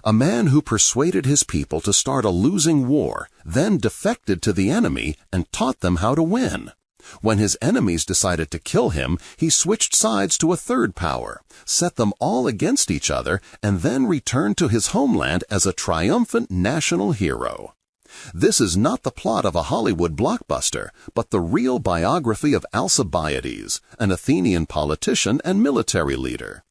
a man who persuaded his people to start a losing war, then defected to the enemy and taught them how to win. When his enemies decided to kill him, he switched sides to a third power, set them all against each other, and then returned to his homeland as a triumphant national hero. This is not the plot of a Hollywood blockbuster, but the real biography of Alcibiades, an Athenian politician and military leader.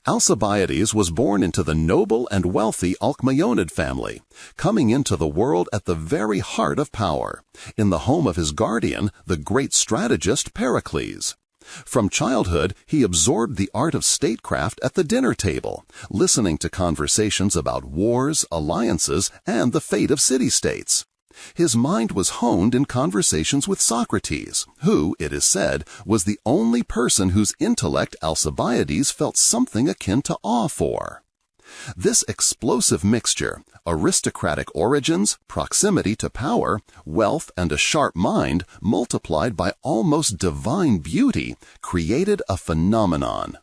Alcibiades was born into the noble and wealthy Alcmaeonid family, coming into the world at the very heart of power, in the home of his guardian, the great strategist Pericles. From childhood, he absorbed the art of statecraft at the dinner table, listening to conversations about wars, alliances, and the fate of city-states. His mind was honed in conversations with Socrates, who, it is said, was the only person whose intellect Alcibiades felt something akin to awe for. This explosive mixture, aristocratic origins, proximity to power, wealth, and a sharp mind, multiplied by almost divine beauty, created a phenomenon.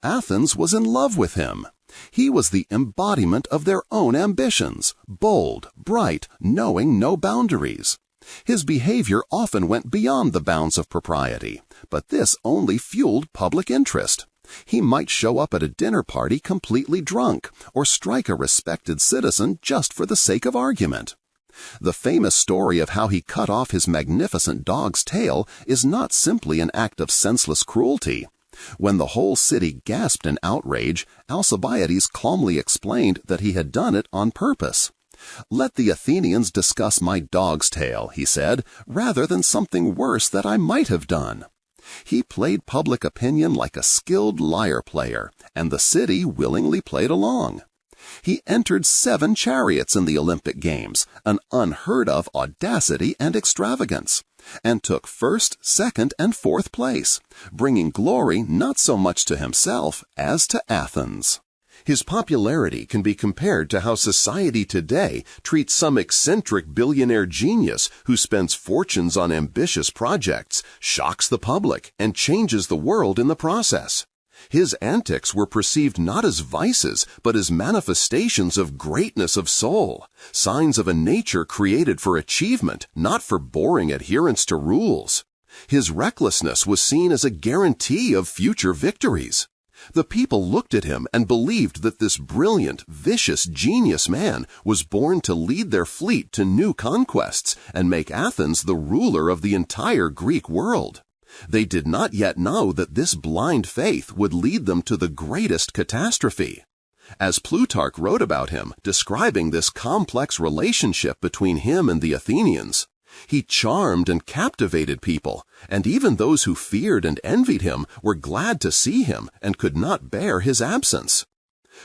Athens was in love with him. He was the embodiment of their own ambitions, bold, bright, knowing no boundaries. His behavior often went beyond the bounds of propriety, but this only fueled public interest. He might show up at a dinner party completely drunk, or strike a respected citizen just for the sake of argument. The famous story of how he cut off his magnificent dog's tail is not simply an act of senseless cruelty. When the whole city gasped in outrage, Alcibiades calmly explained that he had done it on purpose. "Let the Athenians discuss my dog's tail," he said, "rather than something worse that I might have done." He played public opinion like a skilled lyre player, and the city willingly played along. He entered 7 chariots in the Olympic Games, an unheard-of audacity and extravagance, and took 1st, 2nd, and 4th place, bringing glory not so much to himself as to Athens. His popularity can be compared to how society today treats some eccentric billionaire genius who spends fortunes on ambitious projects, shocks the public, and changes the world in the process. His antics were perceived not as vices, but as manifestations of greatness of soul, signs of a nature created for achievement, not for boring adherence to rules. His recklessness was seen as a guarantee of future victories. The people looked at him and believed that this brilliant, vicious, genius man was born to lead their fleet to new conquests and make Athens the ruler of the entire Greek world. They did not yet know that this blind faith would lead them to the greatest catastrophe. As Plutarch wrote about him, describing this complex relationship between him and the Athenians, he charmed and captivated people, and even those who feared and envied him were glad to see him and could not bear his absence.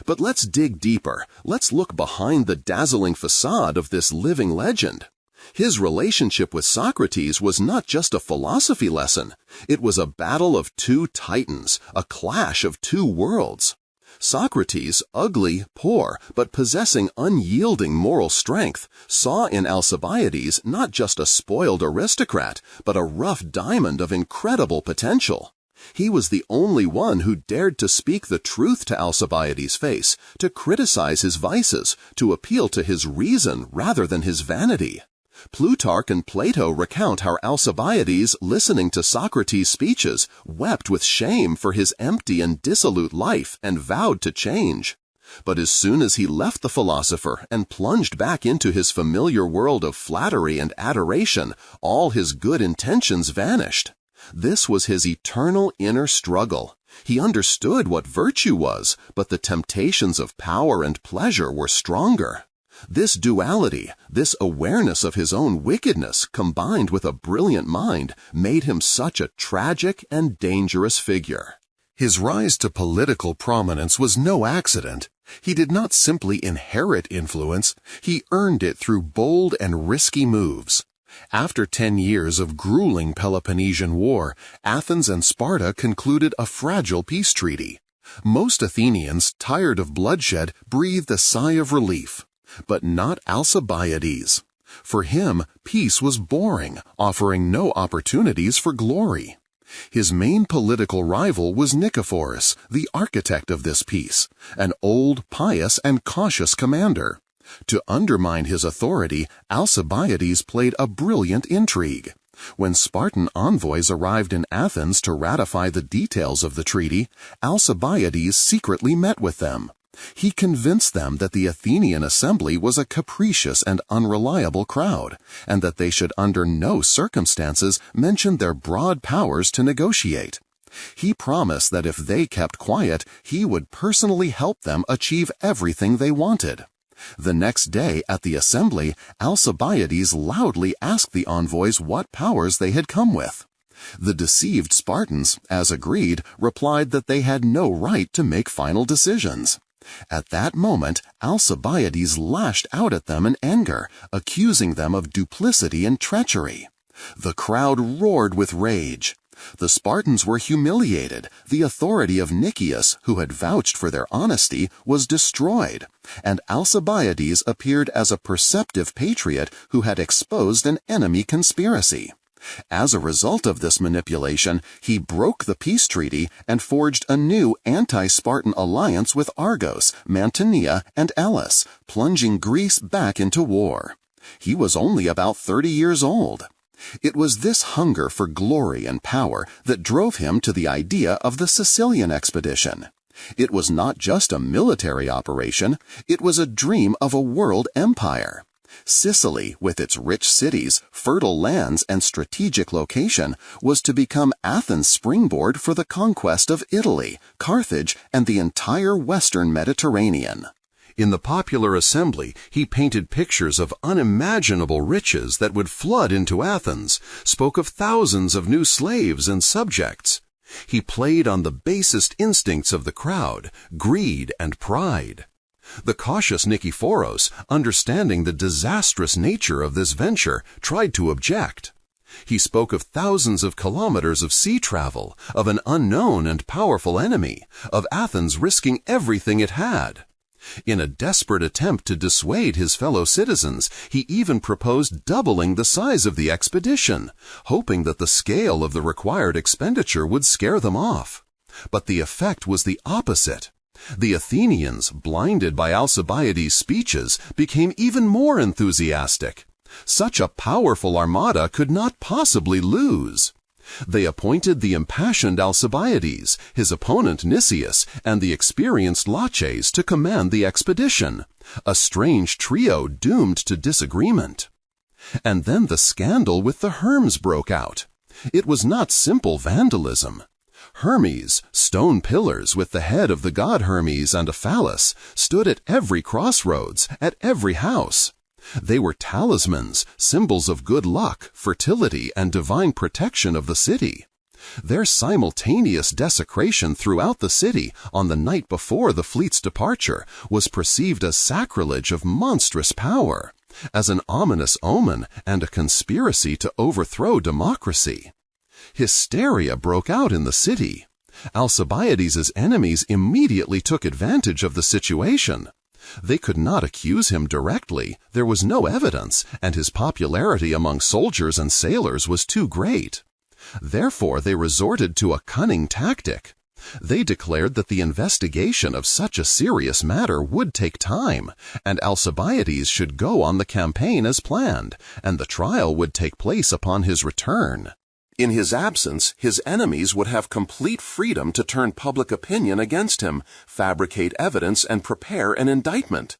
But let's dig deeper. Let's look behind the dazzling facade of this living legend. His relationship with Socrates was not just a philosophy lesson. It was a battle of 2 titans, a clash of 2 worlds. Socrates, ugly, poor, but possessing unyielding moral strength, saw in Alcibiades not just a spoiled aristocrat, but a rough diamond of incredible potential. He was the only one who dared to speak the truth to Alcibiades' face, to criticize his vices, to appeal to his reason rather than his vanity. Plutarch and Plato recount how Alcibiades, listening to Socrates' speeches, wept with shame for his empty and dissolute life and vowed to change. But as soon as he left the philosopher and plunged back into his familiar world of flattery and adoration, all his good intentions vanished. This was his eternal inner struggle. He understood what virtue was, but the temptations of power and pleasure were stronger. This duality, this awareness of his own wickedness, combined with a brilliant mind, made him such a tragic and dangerous figure. His rise to political prominence was no accident. He did not simply inherit influence, he earned it through bold and risky moves. After 10 years of grueling Peloponnesian War, Athens and Sparta concluded a fragile peace treaty. Most Athenians, tired of bloodshed, breathed a sigh of relief. But not Alcibiades. For him, peace was boring, offering no opportunities for glory. His main political rival was Nicephorus, the architect of this peace, an old, pious, and cautious commander. To undermine his authority, Alcibiades played a brilliant intrigue. When Spartan envoys arrived in Athens to ratify the details of the treaty, Alcibiades secretly met with them. He convinced them that the Athenian assembly was a capricious and unreliable crowd, and that they should under no circumstances mention their broad powers to negotiate. He promised that if they kept quiet, he would personally help them achieve everything they wanted. The next day at the assembly, Alcibiades loudly asked the envoys what powers they had come with. The deceived Spartans, as agreed, replied that they had no right to make final decisions. At that moment, Alcibiades lashed out at them in anger, accusing them of duplicity and treachery. The crowd roared with rage. The Spartans were humiliated, the authority of Nicias, who had vouched for their honesty, was destroyed, and Alcibiades appeared as a perceptive patriot who had exposed an enemy conspiracy. As a result of this manipulation, he broke the peace treaty and forged a new anti-Spartan alliance with Argos, Mantinea, and Elis, plunging Greece back into war. He was only about 30 years old. It was this hunger for glory and power that drove him to the idea of the Sicilian expedition. It was not just a military operation, it was a dream of a world empire. Sicily, with its rich cities, fertile lands, and strategic location, was to become Athens' springboard for the conquest of Italy, Carthage, and the entire western Mediterranean. In the popular assembly, he painted pictures of unimaginable riches that would flood into Athens, spoke of thousands of new slaves and subjects. He played on the basest instincts of the crowd, greed and pride. The cautious Nikephoros, understanding the disastrous nature of this venture, tried to object. He spoke of thousands of kilometers of sea travel, of an unknown and powerful enemy, of Athens risking everything it had. In a desperate attempt to dissuade his fellow citizens, he even proposed doubling the size of the expedition, hoping that the scale of the required expenditure would scare them off. But the effect was the opposite. The Athenians, blinded by Alcibiades' speeches, became even more enthusiastic. Such a powerful armada could not possibly lose. They appointed the impassioned Alcibiades, his opponent Nicias, and the experienced Laches to command the expedition, a strange trio doomed to disagreement. And then the scandal with the Herms broke out. It was not simple vandalism. Hermes, stone pillars with the head of the god Hermes and a phallus, stood at every crossroads, at every house. They were talismans, symbols of good luck, fertility, and divine protection of the city. Their simultaneous desecration throughout the city on the night before the fleet's departure was perceived as sacrilege of monstrous power, as an ominous omen and a conspiracy to overthrow democracy. Hysteria broke out in the city. Alcibiades' enemies immediately took advantage of the situation. They could not accuse him directly, there was no evidence, and his popularity among soldiers and sailors was too great. Therefore they resorted to a cunning tactic. They declared that the investigation of such a serious matter would take time, and Alcibiades should go on the campaign as planned, and the trial would take place upon his return. In his absence, his enemies would have complete freedom to turn public opinion against him, fabricate evidence, and prepare an indictment.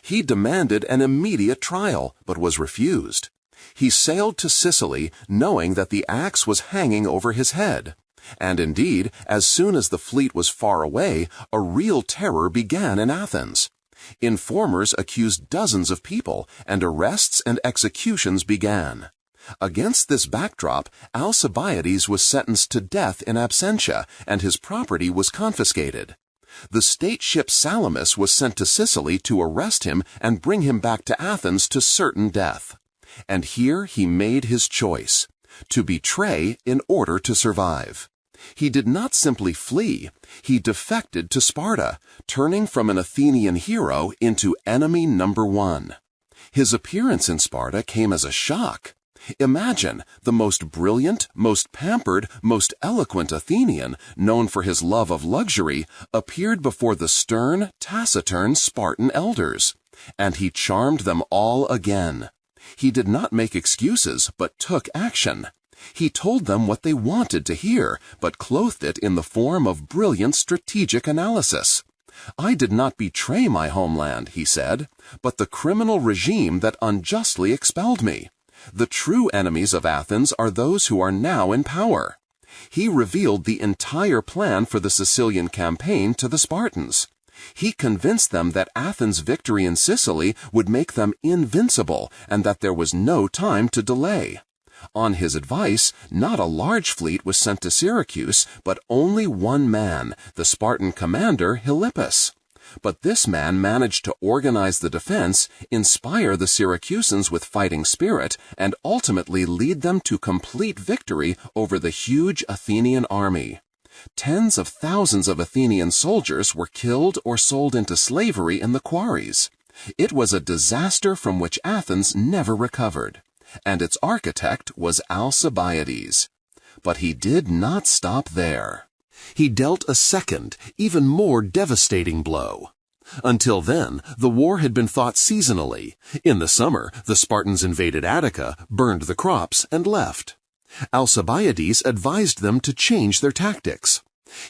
He demanded an immediate trial, but was refused. He sailed to Sicily, knowing that the axe was hanging over his head. And indeed, as soon as the fleet was far away, a real terror began in Athens. Informers accused dozens of people, and arrests and executions began. Against this backdrop, Alcibiades was sentenced to death in absentia, and his property was confiscated. The state ship Salamis was sent to Sicily to arrest him and bring him back to Athens to certain death. And here he made his choice: to betray in order to survive. He did not simply flee, he defected to Sparta, turning from an Athenian hero into enemy number one. His appearance in Sparta came as a shock. Imagine the most brilliant, most pampered, most eloquent Athenian, known for his love of luxury, appeared before the stern, taciturn Spartan elders, and he charmed them all again. He did not make excuses, but took action. He told them what they wanted to hear, but clothed it in the form of brilliant strategic analysis. "I did not betray my homeland," he said, "but the criminal regime that unjustly expelled me. The true enemies of Athens are those who are now in power." He revealed the entire plan for the Sicilian campaign to the Spartans. He convinced them that Athens' victory in Sicily would make them invincible and that there was no time to delay. On his advice, not a large fleet was sent to Syracuse, but only one man, the Spartan commander Philippus. But this man managed to organize the defense, inspire the Syracusans with fighting spirit, and ultimately lead them to complete victory over the huge Athenian army. Tens of thousands of Athenian soldiers were killed or sold into slavery in the quarries. It was a disaster from which Athens never recovered, and its architect was Alcibiades. But he did not stop there. He dealt a second, even more devastating blow. Until then, the war had been fought seasonally. In the summer, the Spartans invaded Attica, burned the crops, and left. Alcibiades advised them to change their tactics.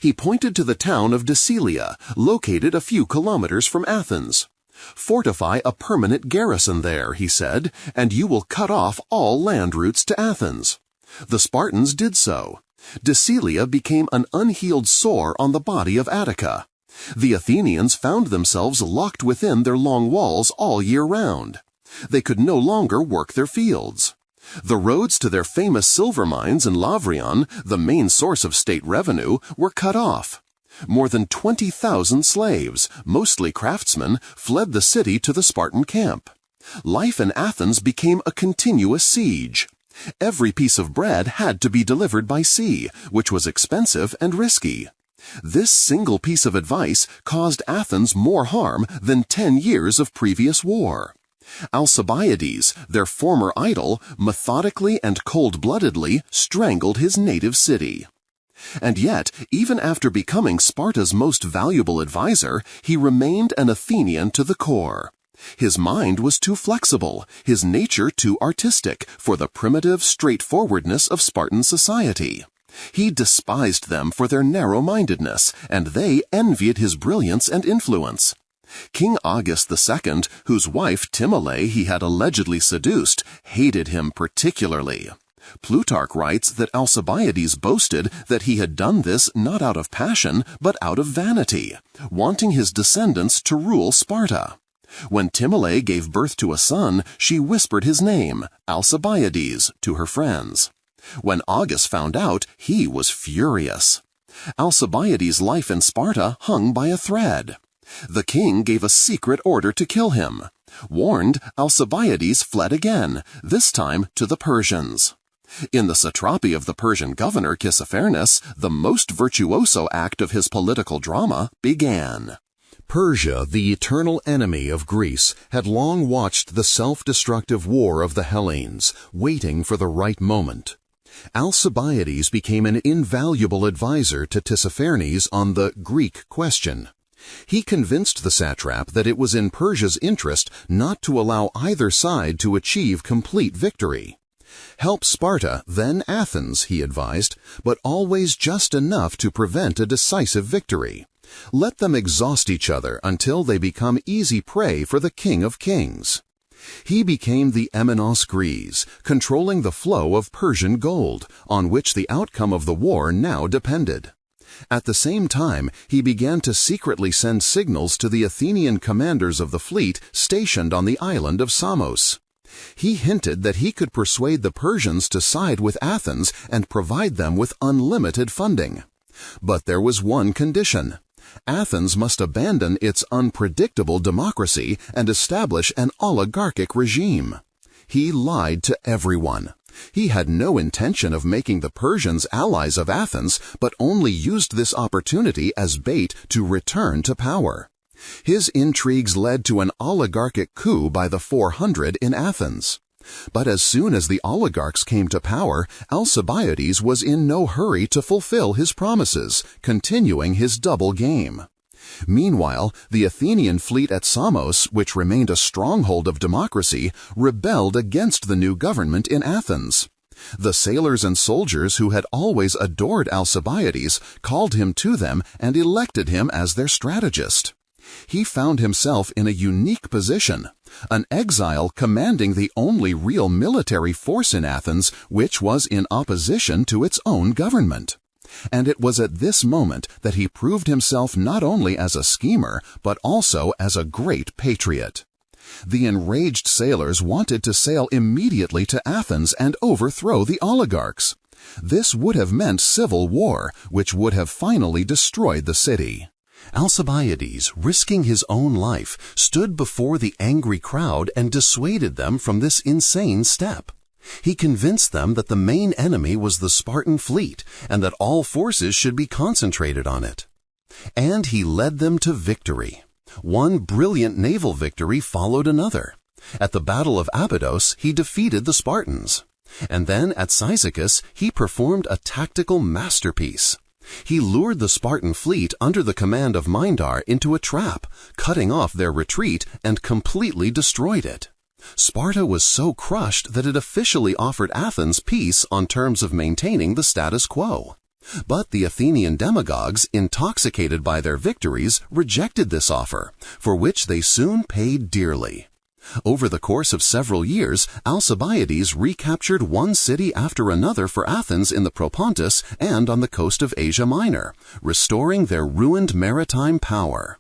He pointed to the town of Decilia, located a few kilometers from Athens. "Fortify a permanent garrison there," he said, "and you will cut off all land routes to Athens." The Spartans did so. Decilia became an unhealed sore on the body of Attica. The Athenians found themselves locked within their long walls all year round. They could no longer work their fields. The roads to their famous silver mines in Lavrion, the main source of state revenue, were cut off. More than 20,000 slaves, mostly craftsmen, fled the city to the Spartan camp. Life in Athens became a continuous siege. Every piece of bread had to be delivered by sea, which was expensive and risky. This single piece of advice caused Athens more harm than 10 years of previous war. Alcibiades, their former idol, methodically and cold-bloodedly strangled his native city. And yet, even after becoming Sparta's most valuable advisor, he remained an Athenian to the core. His mind was too flexible, his nature too artistic for the primitive straightforwardness of Spartan society. He despised them for their narrow-mindedness, and they envied his brilliance and influence. King August II, whose wife Timale he had allegedly seduced, hated him particularly. Plutarch writes that Alcibiades boasted that he had done this not out of passion, but out of vanity, wanting his descendants to rule Sparta. When Timale gave birth to a son, she whispered his name, Alcibiades, to her friends. When August found out, he was furious. Alcibiades' life in Sparta hung by a thread. The king gave a secret order to kill him. Warned, Alcibiades fled again, this time to the Persians. In the satrapy of the Persian governor Tissaphernes, the most virtuoso act of his political drama began. Persia, the eternal enemy of Greece, had long watched the self-destructive war of the Hellenes, waiting for the right moment. Alcibiades became an invaluable advisor to Tissaphernes on the Greek question. He convinced the satrap that it was in Persia's interest not to allow either side to achieve complete victory. Help Sparta, then Athens, he advised, but always just enough to prevent a decisive victory. Let them exhaust each other until they become easy prey for the King of Kings. He became the Emenos Greece, controlling the flow of Persian gold, on which the outcome of the war now depended. At the same time, he began to secretly send signals to the Athenian commanders of the fleet stationed on the island of Samos. He hinted that he could persuade the Persians to side with Athens and provide them with unlimited funding. But there was one condition. Athens must abandon its unpredictable democracy and establish an oligarchic regime. He lied to everyone. He had no intention of making the Persians allies of Athens, but only used this opportunity as bait to return to power. His intrigues led to an oligarchic coup by the 400 in Athens. But as soon as the oligarchs came to power, Alcibiades was in no hurry to fulfill his promises, continuing his double game. Meanwhile, the Athenian fleet at Samos, which remained a stronghold of democracy, rebelled against the new government in Athens. The sailors and soldiers who had always adored Alcibiades called him to them and elected him as their strategist. He found himself in a unique position, an exile commanding the only real military force in Athens which was in opposition to its own government. And it was at this moment that he proved himself not only as a schemer, but also as a great patriot. The enraged sailors wanted to sail immediately to Athens and overthrow the oligarchs. This would have meant civil war, which would have finally destroyed the city. Alcibiades, risking his own life, stood before the angry crowd and dissuaded them from this insane step. He convinced them that the main enemy was the Spartan fleet and that all forces should be concentrated on it. And he led them to victory. One brilliant naval victory followed another. At the Battle of Abydos, he defeated the Spartans. And then at Cyzicus, he performed a tactical masterpiece. He lured the Spartan fleet under the command of Mindar into a trap, cutting off their retreat and completely destroyed it. Sparta was so crushed that it officially offered Athens peace on terms of maintaining the status quo. But the Athenian demagogues, intoxicated by their victories, rejected this offer, for which they soon paid dearly. Over the course of several years, Alcibiades recaptured one city after another for Athens in the Propontis and on the coast of Asia Minor, restoring their ruined maritime power.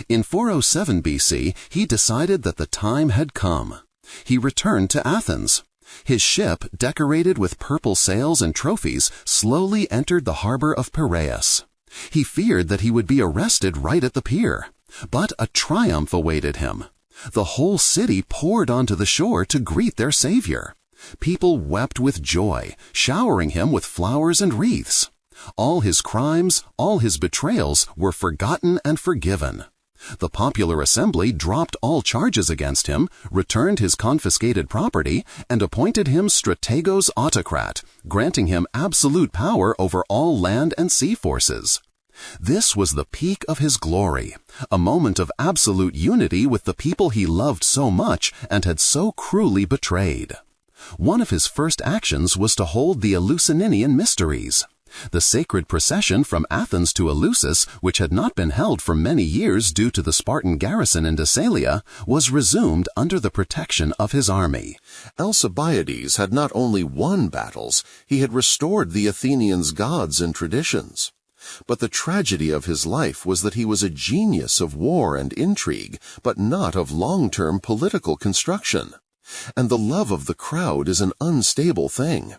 In 407 BC, he decided that the time had come. He returned to Athens. His ship, decorated with purple sails and trophies, slowly entered the harbor of Piraeus. He feared that he would be arrested right at the pier, but a triumph awaited him. The whole city poured onto the shore to greet their savior. People wept with joy, showering him with flowers and wreaths. All his crimes, all his betrayals were forgotten and forgiven. The popular assembly dropped all charges against him, returned his confiscated property, and appointed him strategos autocrat, granting him absolute power over all land and sea forces. This was the peak of his glory, a moment of absolute unity with the people he loved so much and had so cruelly betrayed. One of his first actions was to hold the Eleusinian Mysteries. The sacred procession from Athens to Eleusis, which had not been held for many years due to the Spartan garrison in Decelia, was resumed under the protection of his army. Alcibiades had not only won battles, he had restored the Athenians' gods and traditions. But the tragedy of his life was that he was a genius of war and intrigue, but not of long-term political construction. And the love of the crowd is an unstable thing.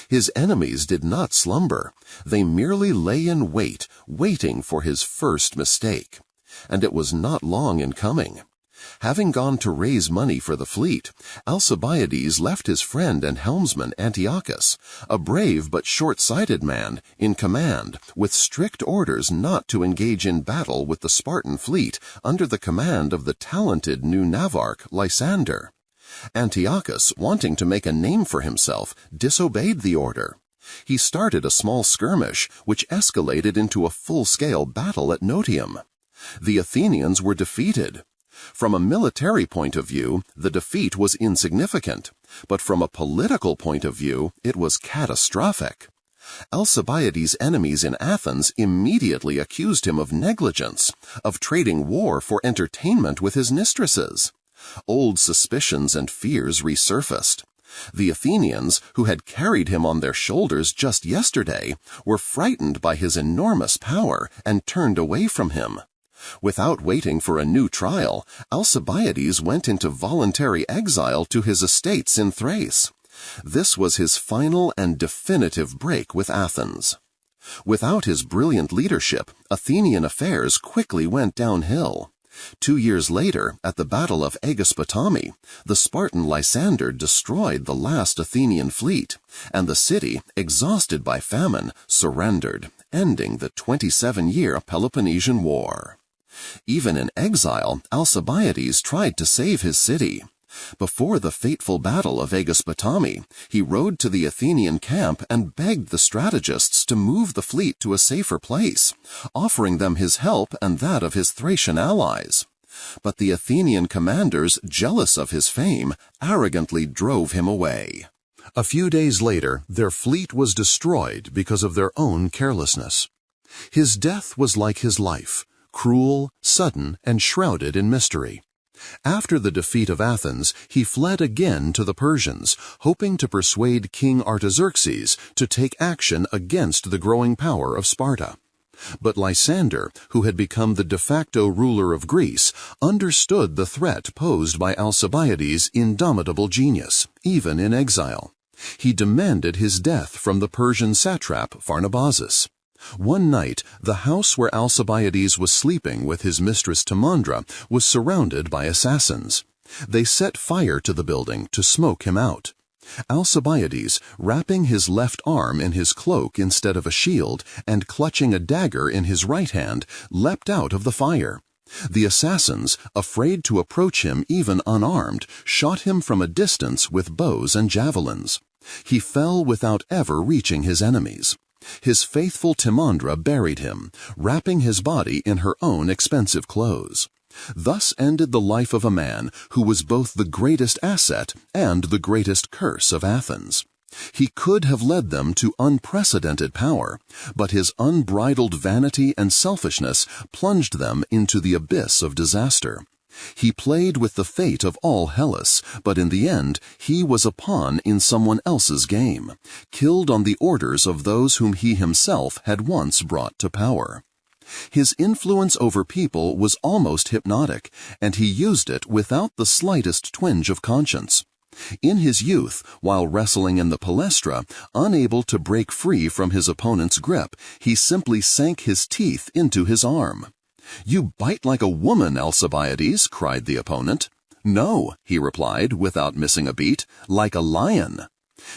His enemies did not slumber. They merely lay in wait, waiting for his first mistake. And it was not long in coming. Having gone to raise money for the fleet, Alcibiades left his friend and helmsman Antiochus, a brave but short-sighted man, in command, with strict orders not to engage in battle with the Spartan fleet under the command of the talented new navarch Lysander. Antiochus, wanting to make a name for himself, disobeyed the order. He started a small skirmish, which escalated into a full-scale battle at Notium. The Athenians were defeated. From a military point of view, the defeat was insignificant, but from a political point of view, it was catastrophic. Alcibiades' enemies in Athens immediately accused him of negligence, of trading war for entertainment with his mistresses. Old suspicions and fears resurfaced. The Athenians, who had carried him on their shoulders just yesterday, were frightened by his enormous power and turned away from him. Without waiting for a new trial, Alcibiades went into voluntary exile to his estates in Thrace. This was his final and definitive break with Athens. Without his brilliant leadership, Athenian affairs quickly went downhill. 2 years later, at the Battle of Aegospotami, the Spartan Lysander destroyed the last Athenian fleet, and the city, exhausted by famine, surrendered, ending the 27-year Peloponnesian War. Even in exile, Alcibiades tried to save his city. Before the fateful battle of Aegospotami, he rode to the Athenian camp and begged the strategists to move the fleet to a safer place, offering them his help and that of his Thracian allies. But the Athenian commanders, jealous of his fame, arrogantly drove him away. A few days later, their fleet was destroyed because of their own carelessness. His death was like his life, cruel, sudden, and shrouded in mystery. After the defeat of Athens, he fled again to the Persians, hoping to persuade King Artaxerxes to take action against the growing power of Sparta. But Lysander, who had become the de facto ruler of Greece, understood the threat posed by Alcibiades' indomitable genius, even in exile. He demanded his death from the Persian satrap Pharnabazus. One night, the house where Alcibiades was sleeping with his mistress Timandra was surrounded by assassins. They set fire to the building to smoke him out. Alcibiades, wrapping his left arm in his cloak instead of a shield and clutching a dagger in his right hand, leapt out of the fire. The assassins, afraid to approach him even unarmed, shot him from a distance with bows and javelins. He fell without ever reaching his enemies. His faithful Timandra buried him, wrapping his body in her own expensive clothes. Thus ended the life of a man who was both the greatest asset and the greatest curse of Athens. He could have led them to unprecedented power, but his unbridled vanity and selfishness plunged them into the abyss of disaster. He played with the fate of all Hellas, but in the end he was a pawn in someone else's game, killed on the orders of those whom he himself had once brought to power. His influence over people was almost hypnotic, and he used it without the slightest twinge of conscience. In his youth, while wrestling in the Palestra, unable to break free from his opponent's grip, he simply sank his teeth into his arm. "You bite like a woman, Alcibiades," cried the opponent. "No," he replied without missing a beat, "like a lion."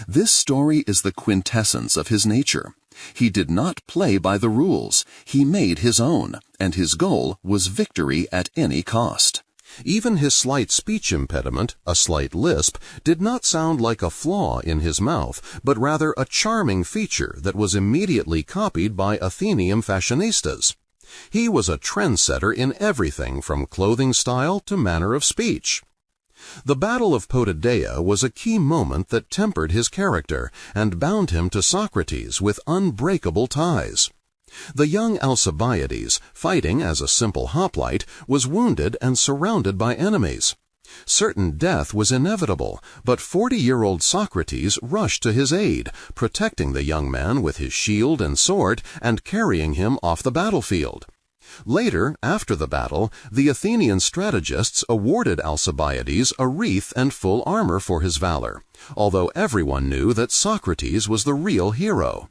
This story is the quintessence of his nature. He did not play by the rules. He made his own, and his goal was victory at any cost. Even his slight speech impediment, a slight lisp, did not sound like a flaw in his mouth, but rather a charming feature that was immediately copied by Athenian fashionistas. He was a trendsetter in everything from clothing style to manner of speech. The Battle of Potidaea was a key moment that tempered his character and bound him to Socrates with unbreakable ties. The young Alcibiades, fighting as a simple hoplite, was wounded and surrounded by enemies. Certain death was inevitable, but 40-year-old Socrates rushed to his aid, protecting the young man with his shield and sword and carrying him off the battlefield. Later, after the battle, the Athenian strategists awarded Alcibiades a wreath and full armor for his valor, although everyone knew that Socrates was the real hero.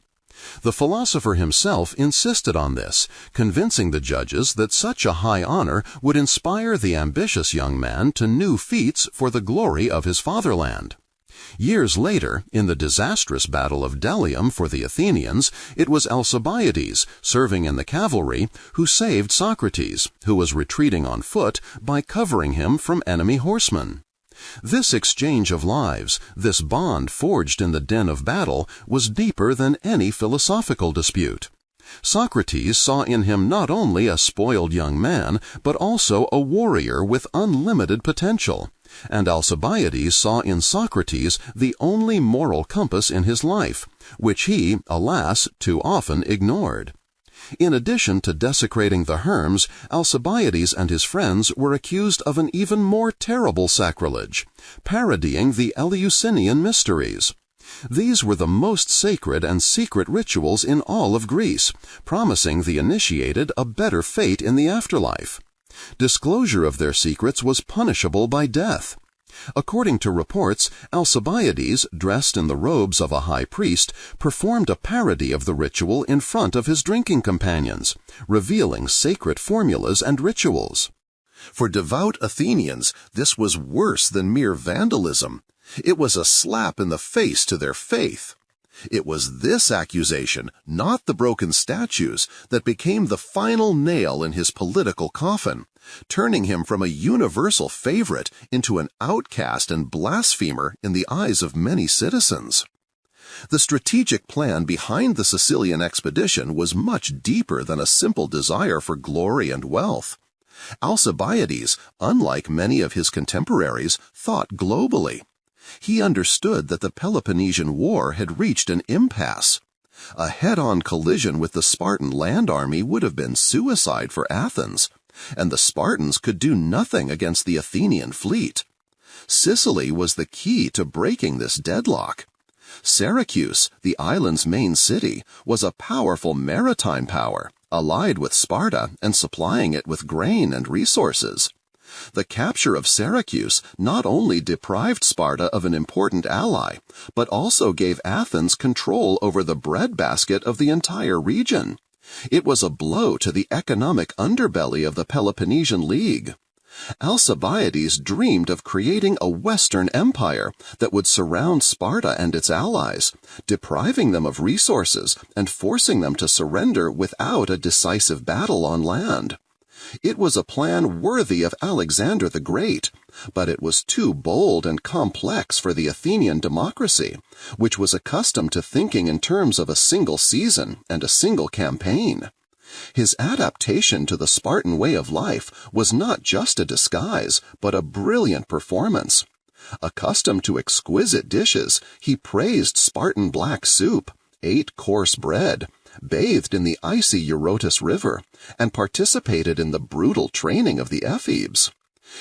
The philosopher himself insisted on this, convincing the judges that such a high honor would inspire the ambitious young man to new feats for the glory of his fatherland. Years later, in the disastrous battle of Delium for the Athenians, it was Alcibiades, serving in the cavalry, who saved Socrates, who was retreating on foot, by covering him from enemy horsemen. This exchange of lives, this bond forged in the din of battle, was deeper than any philosophical dispute. Socrates saw in him not only a spoiled young man, but also a warrior with unlimited potential, and Alcibiades saw in Socrates the only moral compass in his life, which he, alas, too often ignored. In addition to desecrating the Herms, Alcibiades and his friends were accused of an even more terrible sacrilege, parodying the Eleusinian mysteries. These were the most sacred and secret rituals in all of Greece, promising the initiated a better fate in the afterlife. Disclosure of their secrets was punishable by death. According to reports, Alcibiades, dressed in the robes of a high priest, performed a parody of the ritual in front of his drinking companions, revealing sacred formulas and rituals. For devout Athenians, this was worse than mere vandalism. It was a slap in the face to their faith. It was this accusation, not the broken statues, that became the final nail in his political coffin, turning him from a universal favorite into an outcast and blasphemer in the eyes of many citizens. The strategic plan behind the Sicilian expedition was much deeper than a simple desire for glory and wealth. Alcibiades, unlike many of his contemporaries, thought globally. He understood that the Peloponnesian War had reached an impasse. A head-on collision with the Spartan land army would have been suicide for Athens, and the Spartans could do nothing against the Athenian fleet. Sicily was the key to breaking this deadlock. Syracuse, the island's main city, was a powerful maritime power, allied with Sparta and supplying it with grain and resources. The capture of Syracuse not only deprived Sparta of an important ally, but also gave Athens control over the breadbasket of the entire region. It was a blow to the economic underbelly of the Peloponnesian League. Alcibiades dreamed of creating a Western empire that would surround Sparta and its allies, depriving them of resources and forcing them to surrender without a decisive battle on land. It was a plan worthy of Alexander the Great, but it was too bold and complex for the Athenian democracy, which was accustomed to thinking in terms of a single season and a single campaign. His adaptation to the Spartan way of life was not just a disguise, but a brilliant performance. Accustomed to exquisite dishes, he praised Spartan black soup, ate coarse bread, bathed in the icy Eurotas River, and participated in the brutal training of the ephebes.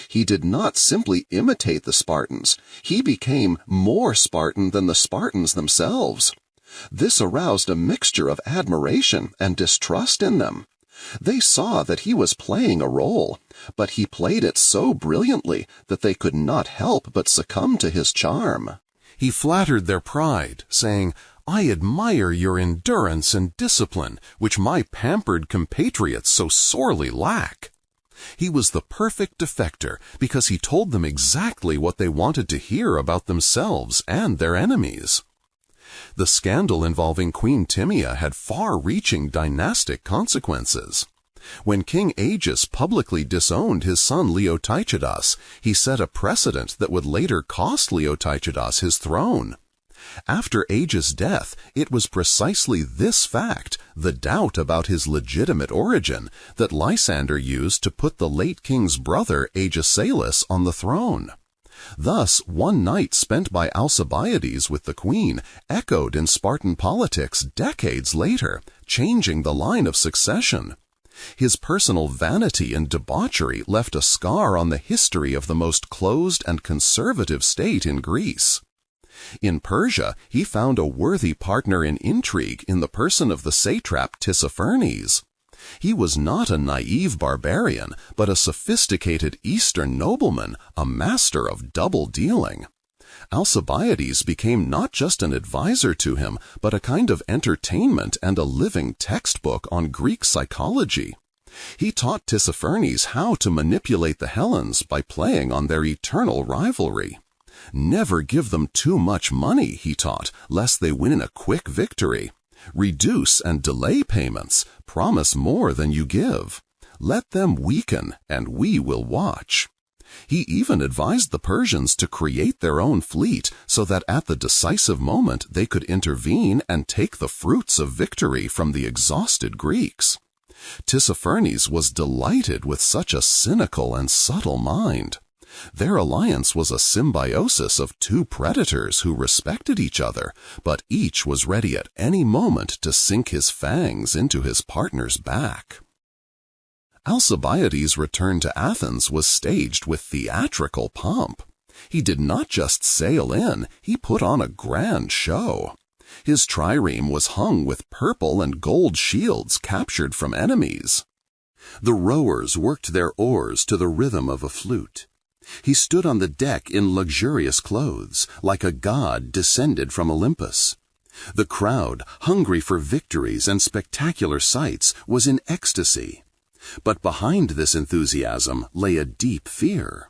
He did not simply imitate the Spartans, he became more Spartan than the Spartans themselves. This aroused a mixture of admiration and distrust in them. They saw that he was playing a role, but he played it so brilliantly that they could not help but succumb to his charm. He flattered their pride, saying, "I admire your endurance and discipline, which my pampered compatriots so sorely lack." He was the perfect defector because he told them exactly what they wanted to hear about themselves and their enemies. The scandal involving Queen Timea had far-reaching dynastic consequences. When King Agis publicly disowned his son Leotychidas, he set a precedent that would later cost Leotychidas his throne. After Agis' death, it was precisely this fact, the doubt about his legitimate origin, that Lysander used to put the late king's brother Agesilaus on the throne. Thus, one night spent by Alcibiades with the queen echoed in Spartan politics decades later, changing the line of succession. His personal vanity and debauchery left a scar on the history of the most closed and conservative state in Greece. In Persia, he found a worthy partner in intrigue in the person of the satrap Tissaphernes. He was not a naive barbarian, but a sophisticated Eastern nobleman, a master of double-dealing. Alcibiades became not just an advisor to him, but a kind of entertainment and a living textbook on Greek psychology. He taught Tissaphernes how to manipulate the Hellenes by playing on their eternal rivalry. Never give them too much money, he taught, lest they win a quick victory. Reduce and delay payments, promise more than you give. Let them weaken, and we will watch. He even advised the Persians to create their own fleet so that at the decisive moment they could intervene and take the fruits of victory from the exhausted Greeks. Tissaphernes was delighted with such a cynical and subtle mind. Their alliance was a symbiosis of two predators who respected each other, but each was ready at any moment to sink his fangs into his partner's back. Alcibiades' return to Athens was staged with theatrical pomp. He did not just sail in, he put on a grand show. His trireme was hung with purple and gold shields captured from enemies. The rowers worked their oars to the rhythm of a flute. He stood on the deck in luxurious clothes, like a god descended from Olympus. The crowd, hungry for victories and spectacular sights, was in ecstasy. But behind this enthusiasm lay a deep fear.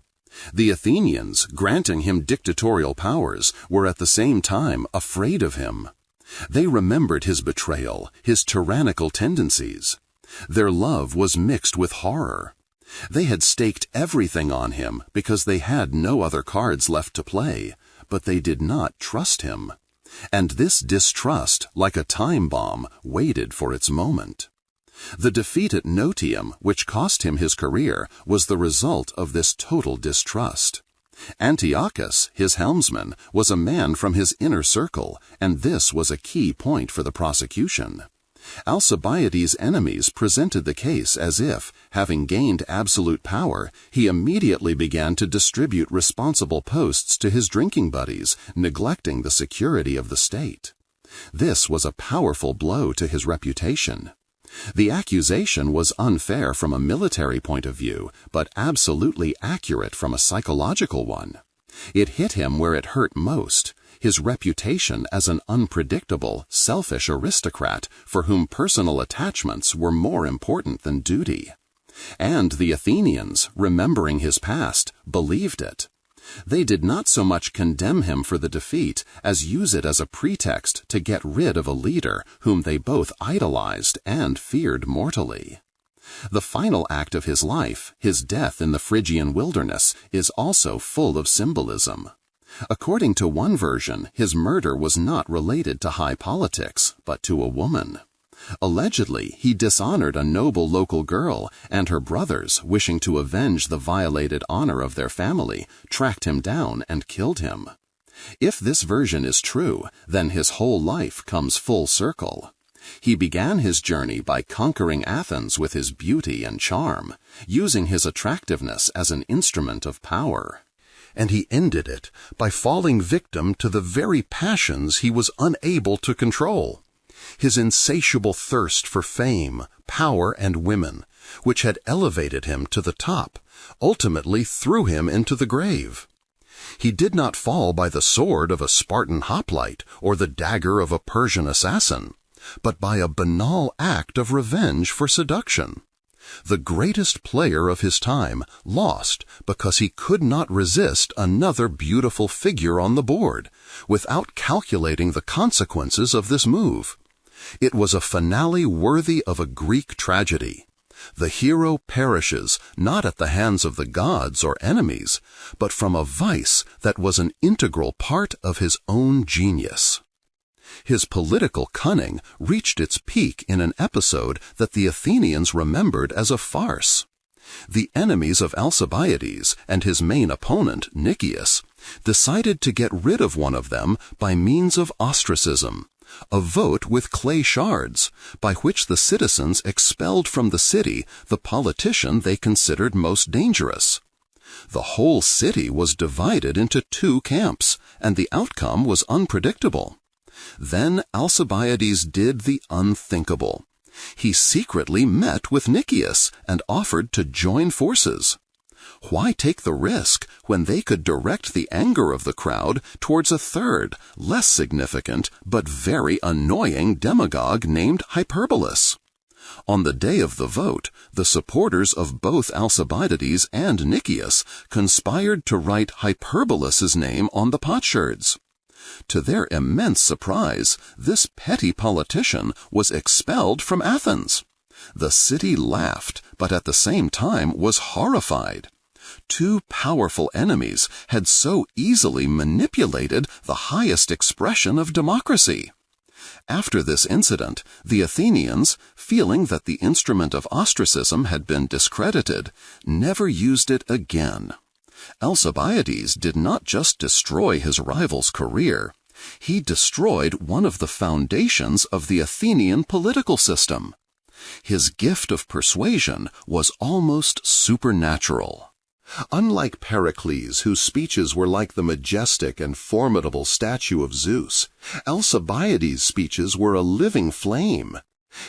The Athenians, granting him dictatorial powers, were at the same time afraid of him. They remembered his betrayal, his tyrannical tendencies. Their love was mixed with horror. They had staked everything on him because they had no other cards left to play, but they did not trust him. And this distrust, like a time bomb, waited for its moment. The defeat at Notium, which cost him his career, was the result of this total distrust. Antiochus, his helmsman, was a man from his inner circle, and this was a key point for the prosecution. Alcibiades' enemies presented the case as if, having gained absolute power, he immediately began to distribute responsible posts to his drinking buddies, neglecting the security of the state. This was a powerful blow to his reputation. The accusation was unfair from a military point of view, but absolutely accurate from a psychological one. It hit him where it hurt most, his reputation as an unpredictable, selfish aristocrat for whom personal attachments were more important than duty. And the Athenians, remembering his past, believed it. They did not so much condemn him for the defeat as use it as a pretext to get rid of a leader whom they both idolized and feared mortally. The final act of his life, his death in the Phrygian wilderness, is also full of symbolism. According to one version, his murder was not related to high politics, but to a woman. Allegedly, he dishonored a noble local girl, and her brothers, wishing to avenge the violated honor of their family, tracked him down and killed him. If this version is true, then his whole life comes full circle. He began his journey by conquering Athens with his beauty and charm, using his attractiveness as an instrument of power. And he ended it by falling victim to the very passions he was unable to control. His insatiable thirst for fame, power, and women, which had elevated him to the top, ultimately threw him into the grave. He did not fall by the sword of a Spartan hoplite or the dagger of a Persian assassin, but by a banal act of revenge for seduction. The greatest player of his time lost because he could not resist another beautiful figure on the board, without calculating the consequences of this move. It was a finale worthy of a Greek tragedy. The hero perishes not at the hands of the gods or enemies, but from a vice that was an integral part of his own genius. His political cunning reached its peak in an episode that the Athenians remembered as a farce. The enemies of Alcibiades and his main opponent, Nicias, decided to get rid of one of them by means of ostracism, a vote with clay shards, by which the citizens expelled from the city the politician they considered most dangerous. The whole city was divided into two camps, and the outcome was unpredictable. Then Alcibiades did the unthinkable. He secretly met with Nicias and offered to join forces. Why take the risk when they could direct the anger of the crowd towards a third, less significant, but very annoying demagogue named Hyperbolus? On the day of the vote, the supporters of both Alcibiades and Nicias conspired to write Hyperbolus's name on the potsherds. To their immense surprise, this petty politician was expelled from Athens. The city laughed, but at the same time was horrified. Two powerful enemies had so easily manipulated the highest expression of democracy. After this incident, the Athenians, feeling that the instrument of ostracism had been discredited, never used it again. Alcibiades did not just destroy his rival's career. He destroyed one of the foundations of the Athenian political system. His gift of persuasion was almost supernatural. Unlike Pericles, whose speeches were like the majestic and formidable statue of Zeus, Alcibiades' speeches were a living flame.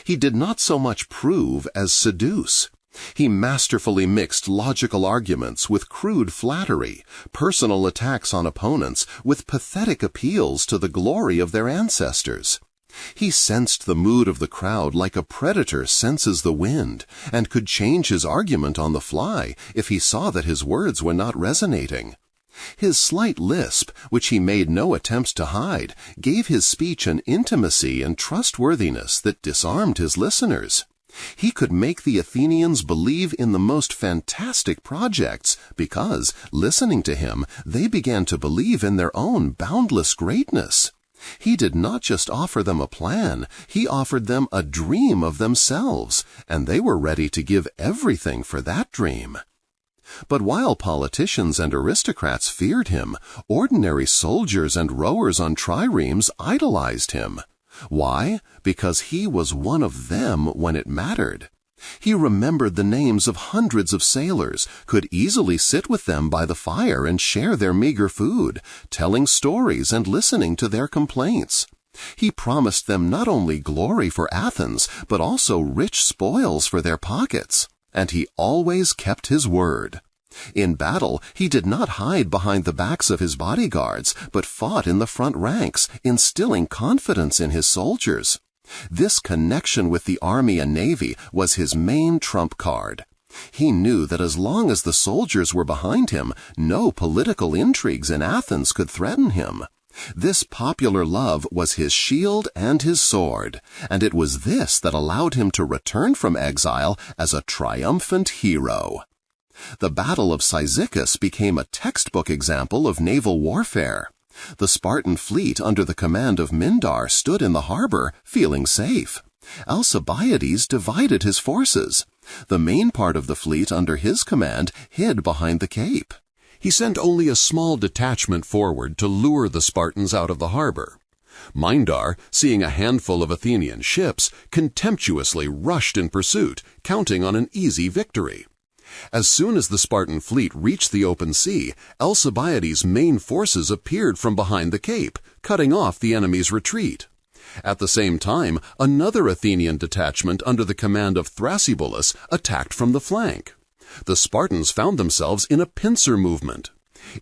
He did not so much prove as seduce. He masterfully mixed logical arguments with crude flattery, personal attacks on opponents with pathetic appeals to the glory of their ancestors. He sensed the mood of the crowd like a predator senses the wind, and could change his argument on the fly if he saw that his words were not resonating. His slight lisp, which he made no attempts to hide, gave his speech an intimacy and trustworthiness that disarmed his listeners. He could make the Athenians believe in the most fantastic projects because, listening to him, they began to believe in their own boundless greatness. He did not just offer them a plan, he offered them a dream of themselves, and they were ready to give everything for that dream. But while politicians and aristocrats feared him, ordinary soldiers and rowers on triremes idolized him. Why? Because he was one of them when it mattered. He remembered the names of hundreds of sailors, could easily sit with them by the fire and share their meager food, telling stories and listening to their complaints. He promised them not only glory for Athens, but also rich spoils for their pockets. And he always kept his word. In battle, he did not hide behind the backs of his bodyguards, but fought in the front ranks, instilling confidence in his soldiers. This connection with the army and navy was his main trump card. He knew that as long as the soldiers were behind him, no political intrigues in Athens could threaten him. This popular love was his shield and his sword, and it was this that allowed him to return from exile as a triumphant hero. The Battle of Cyzicus became a textbook example of naval warfare. The Spartan fleet under the command of Mindar stood in the harbor, feeling safe. Alcibiades divided his forces. The main part of the fleet under his command hid behind the cape. He sent only a small detachment forward to lure the Spartans out of the harbor. Mindar, seeing a handful of Athenian ships, contemptuously rushed in pursuit, counting on an easy victory. As soon as the Spartan fleet reached the open sea, Alcibiades' main forces appeared from behind the cape, cutting off the enemy's retreat. At the same time, another Athenian detachment under the command of Thrasybulus attacked from the flank. The Spartans found themselves in a pincer movement.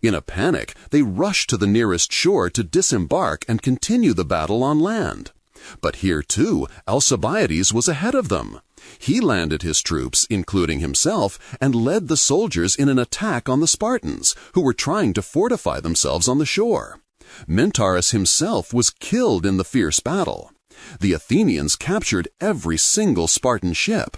In a panic, they rushed to the nearest shore to disembark and continue the battle on land. But here, too, Alcibiades was ahead of them. He landed his troops, including himself, and led the soldiers in an attack on the Spartans, who were trying to fortify themselves on the shore. Mintaris himself was killed in the fierce battle. The Athenians captured every single Spartan ship.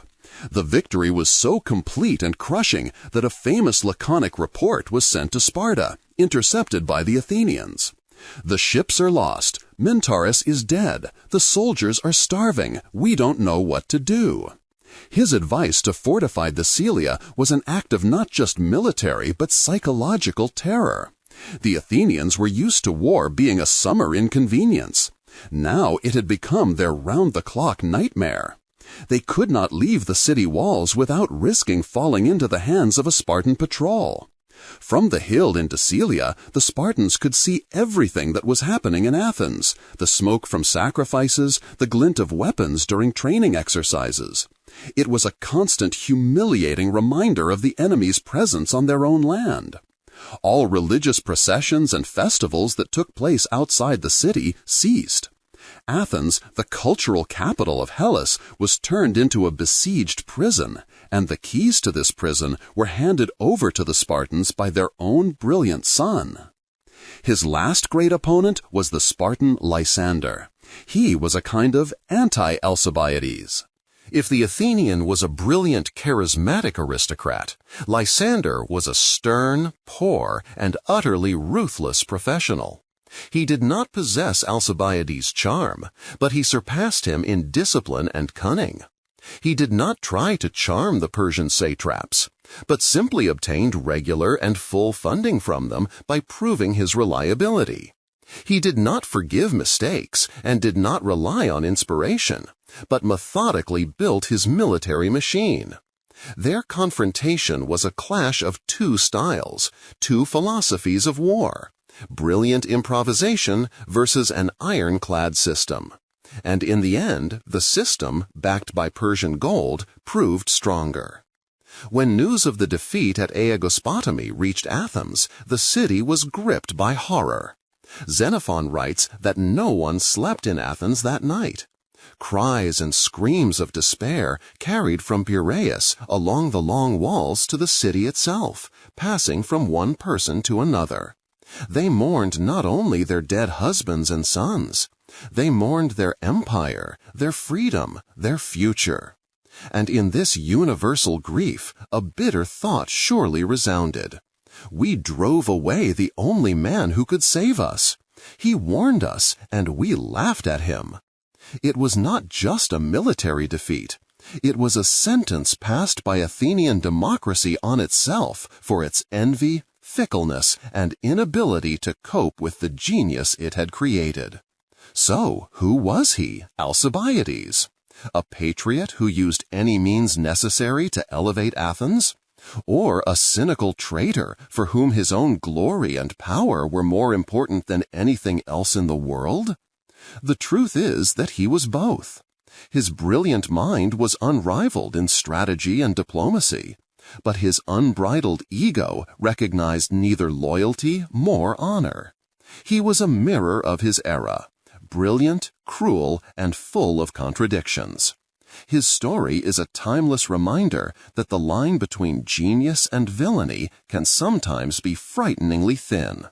The victory was so complete and crushing that a famous laconic report was sent to Sparta, intercepted by the Athenians. The ships are lost. Mintaris is dead. The soldiers are starving. We don't know what to do. His advice to fortify the Celia was an act of not just military but psychological terror. The Athenians were used to war being a summer inconvenience. Now it had become their round-the-clock nightmare. They could not leave the city walls without risking falling into the hands of a Spartan patrol. From the hill in Celia, the Spartans could see everything that was happening in Athens, the smoke from sacrifices, the glint of weapons during training exercises. It was a constant humiliating reminder of the enemy's presence on their own land. All religious processions and festivals that took place outside the city ceased. Athens, the cultural capital of Hellas, was turned into a besieged prison, and the keys to this prison were handed over to the Spartans by their own brilliant son. His last great opponent was the Spartan Lysander. He was a kind of anti-Alcibiades. If the Athenian was a brilliant, charismatic aristocrat, Lysander was a stern, poor, and utterly ruthless professional. He did not possess Alcibiades' charm, but he surpassed him in discipline and cunning. He did not try to charm the Persian satraps, but simply obtained regular and full funding from them by proving his reliability. He did not forgive mistakes and did not rely on inspiration, but methodically built his military machine. Their confrontation was a clash of two styles, two philosophies of war. Brilliant improvisation versus an ironclad system. And in the end, the system, backed by Persian gold, proved stronger. When news of the defeat at Aegospotami reached Athens, the city was gripped by horror. Xenophon writes that no one slept in Athens that night. Cries and screams of despair carried from Piraeus along the long walls to the city itself, passing from one person to another. They mourned not only their dead husbands and sons, they mourned their empire, their freedom, their future. And in this universal grief, a bitter thought surely resounded. We drove away the only man who could save us. He warned us, and we laughed at him. It was not just a military defeat. It was a sentence passed by Athenian democracy on itself for its envy, fickleness, and inability to cope with the genius it had created. So, who was he, Alcibiades? A patriot who used any means necessary to elevate Athens? Or a cynical traitor for whom his own glory and power were more important than anything else in the world? The truth is that he was both. His brilliant mind was unrivaled in strategy and diplomacy, but his unbridled ego recognized neither loyalty nor honor. He was a mirror of his era, brilliant, cruel, and full of contradictions. His story is a timeless reminder that the line between genius and villainy can sometimes be frighteningly thin,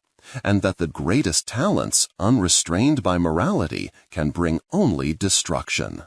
and that the greatest talents, unrestrained by morality, can bring only destruction.